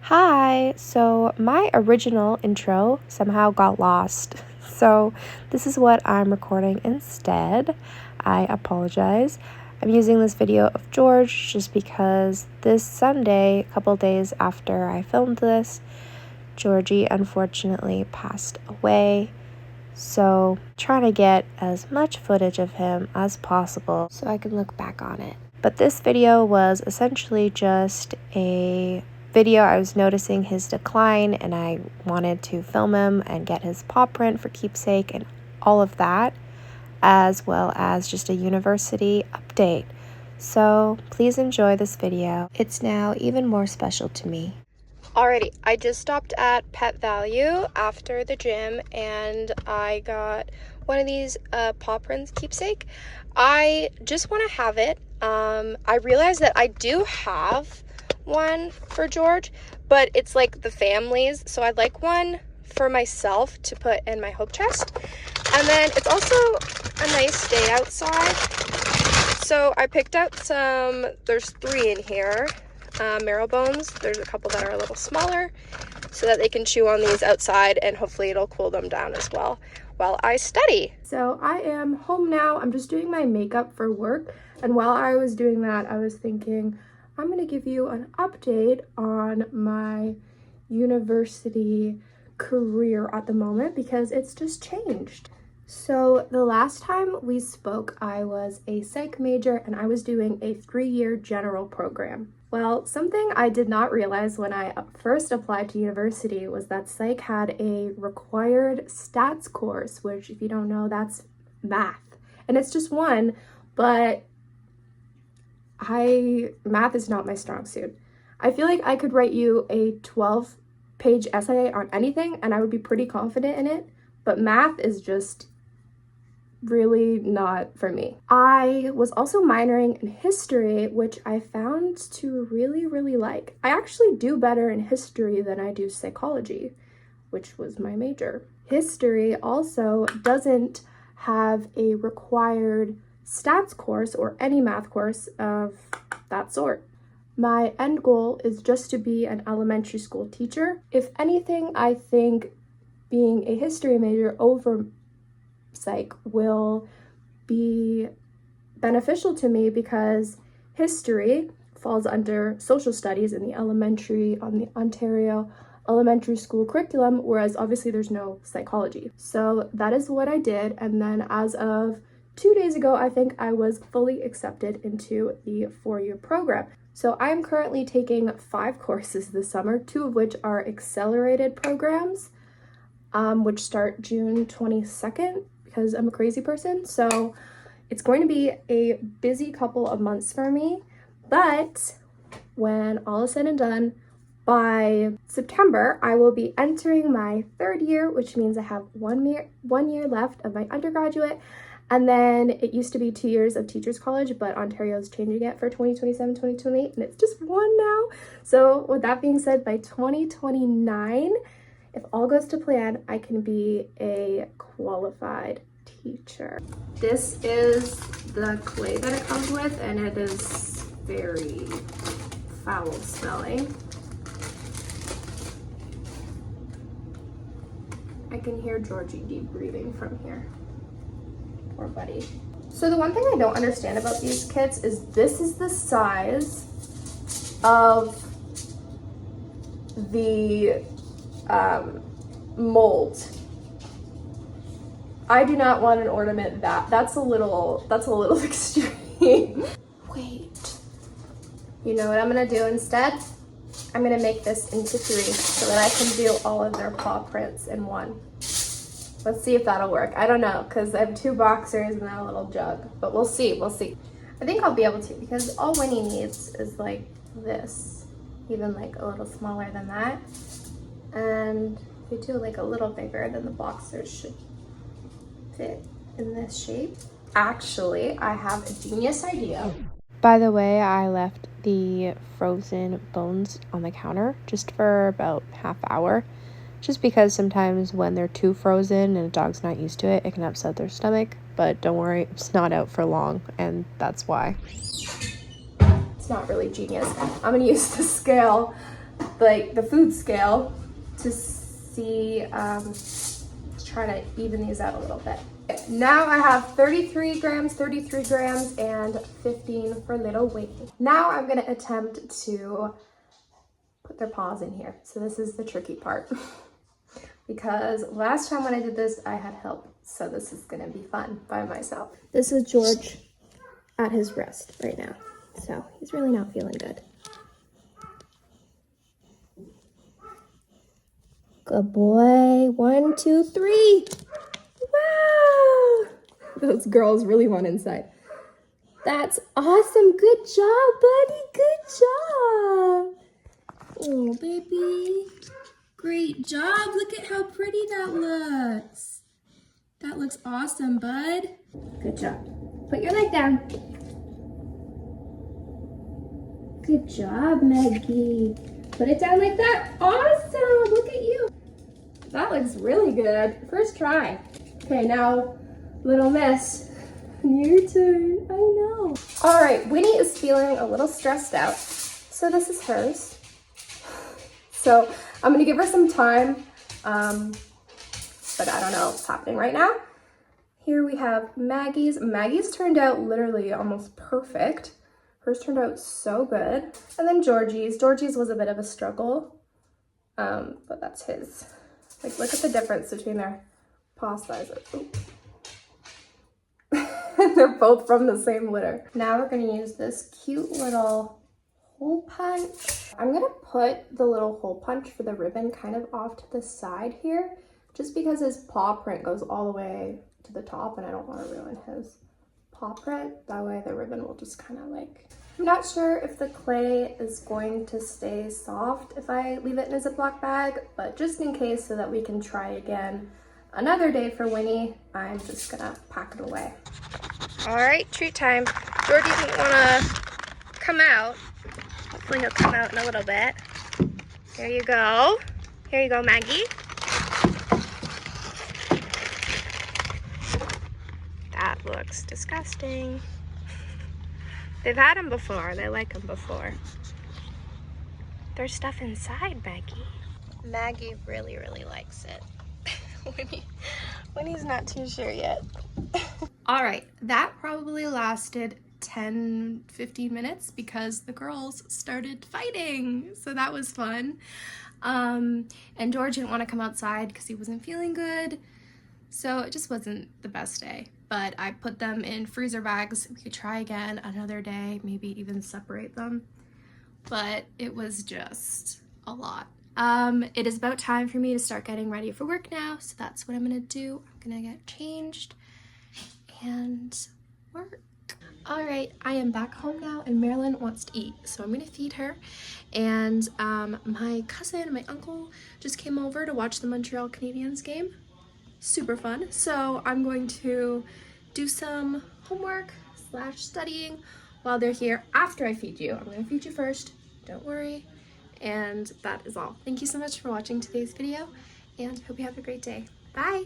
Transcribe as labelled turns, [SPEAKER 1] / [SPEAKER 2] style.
[SPEAKER 1] Hi, so my original intro somehow got lost. So this is what I'm recording instead. I apologize. I'm using this video of George just because this Sunday, a couple days after I filmed this, Georgie unfortunately passed away. So trying to get as much footage of him as possible so I can look back on it. But this video was essentially just a video. I was noticing his decline and I wanted to film him and get his paw print for keepsake and all of that, as well as just a university update. So please enjoy this video. It's now even more special to me. Alrighty, I just stopped at Pet Value after the gym and I got one of these Pawprint Keepsake. I just want to have it. I realized that I do have one for George, but it's like the family's, so I'd like one for myself to put in my hope chest. And then it's also a nice day outside, so I picked out some. There's 3 in here. Marrow bones. There's a couple that are a little smaller so that they can chew on these outside and hopefully it'll cool them down as well while I study. So I am home now. I'm just doing my makeup for work, and while I was doing that I was thinking I'm going to give you an update on my university career at the moment because it's just changed. So the last time we spoke, I was a psych major and I was doing a 3-year general program. Well, something I did not realize when I first applied to university was that psych had a required stats course, which if you don't know, that's math. And it's just one, but math is not my strong suit. I feel like I could write you a 12-page essay on anything and I would be pretty confident in it, but math is just really not for me. I was also minoring in history, which I found to really like. I actually do better in history than I do psychology, which was my major. History also doesn't have a required stats course or any math course of that sort. My end goal is just to be an elementary school teacher. If anything, I think being a history major over psych will be beneficial to me because history falls under social studies on the Ontario elementary school curriculum, whereas obviously there's no psychology. So that is what I did, and then as of 2 days ago, I think I was fully accepted into the 4-year program. So I'm currently taking 5 courses this summer, 2 of which are accelerated programs, which start June 22nd. Because I'm a crazy person, so it's going to be a busy couple of months for me, but when all is said and done, by September, I will be entering my 3rd year, which means I have one year left of my undergraduate, and then it used to be 2 years of teachers college, but Ontario is changing it for 2027, 2028, and it's just 1 now. So with that being said, by 2029, if all goes to plan, I can be a qualified teacher. This is the clay that it comes with, and it is very foul smelling. I can hear Georgie deep breathing from here. Poor buddy. So the one thing I don't understand about these kits is this is the size of the mold. I do not want an ornament that's a little extreme. Wait. You know what I'm gonna do instead? I'm gonna make this into 3 so that I can do all of their paw prints in one. Let's see if that'll work. I don't know, because I have 2 boxers and then a little jug, but we'll see. I think I'll be able to, because all Winnie needs is like this, even like a little smaller than that. And if you do like a little bigger, then the boxers should fit in this shape. Actually, I have a genius idea. By the way, I left the frozen bones on the counter just for about half hour, just because sometimes when they're too frozen and a dog's not used to it, it can upset their stomach. But don't worry, it's not out for long, and that's why. It's not really genius. I'm gonna use the scale like the food scale to see, try to even these out a little bit. Now I have 33 grams, and 15 for little Winnie. Now I'm gonna attempt to put their paws in here. So this is the tricky part because last time when I did this, I had help. So this is gonna be fun by myself. This is George at his rest right now. So he's really not feeling good. Good boy. 1, 2, 3. Wow. Those girls really want inside. That's awesome. Good job, buddy. Good job. Oh, baby. Great job. Look at how pretty that looks. That looks awesome, bud. Good job. Put your leg down. Good job, Maggie. Put it down like that. Awesome. Look at you. That looks really good. First try. Okay, now, little miss. Your turn. I know. All right, Winnie is feeling a little stressed out. So this is hers. So I'm gonna give her some time, but I don't know what's happening right now. Here we have Maggie's. Maggie's turned out literally almost perfect. Hers turned out so good. And then Georgie's. Georgie's was a bit of a struggle, but that's his. Like, look at the difference between their paw sizes. They're both from the same litter. Now we're gonna use this cute little hole punch. I'm gonna put the little hole punch for the ribbon kind of off to the side here, just because his paw print goes all the way to the top and I don't wanna ruin his paw print. That way the ribbon will just kind of like, I'm not sure if the clay is going to stay soft if I leave it in a Ziploc bag, but just in case so that we can try again another day for Winnie, I'm just gonna pack it away. All right, treat time. Georgie didn't wanna come out. Hopefully he'll come out in a little bit. Here you go. Here you go, Maggie. That looks disgusting. They've had them before. They like them before. There's stuff inside, Maggie. Maggie really, really likes it. Winnie's not too sure yet. All right, that probably lasted 10-15 minutes because the girls started fighting. So that was fun. And George didn't want to come outside because he wasn't feeling good. So it just wasn't the best day. But I put them in freezer bags. We could try again another day, maybe even separate them. But it was just a lot. It is about time for me to start getting ready for work now. So that's what I'm gonna do. I'm gonna get changed and work. All right, I am back home now and Marilyn wants to eat. So I'm gonna feed her. And my cousin and my uncle just came over to watch the Montreal Canadiens game. Super fun. So I'm going to do some homework / studying while they're here after I feed you. I'm going to feed you first, don't worry. And that is all. Thank you so much for watching today's video and hope you have a great day. Bye.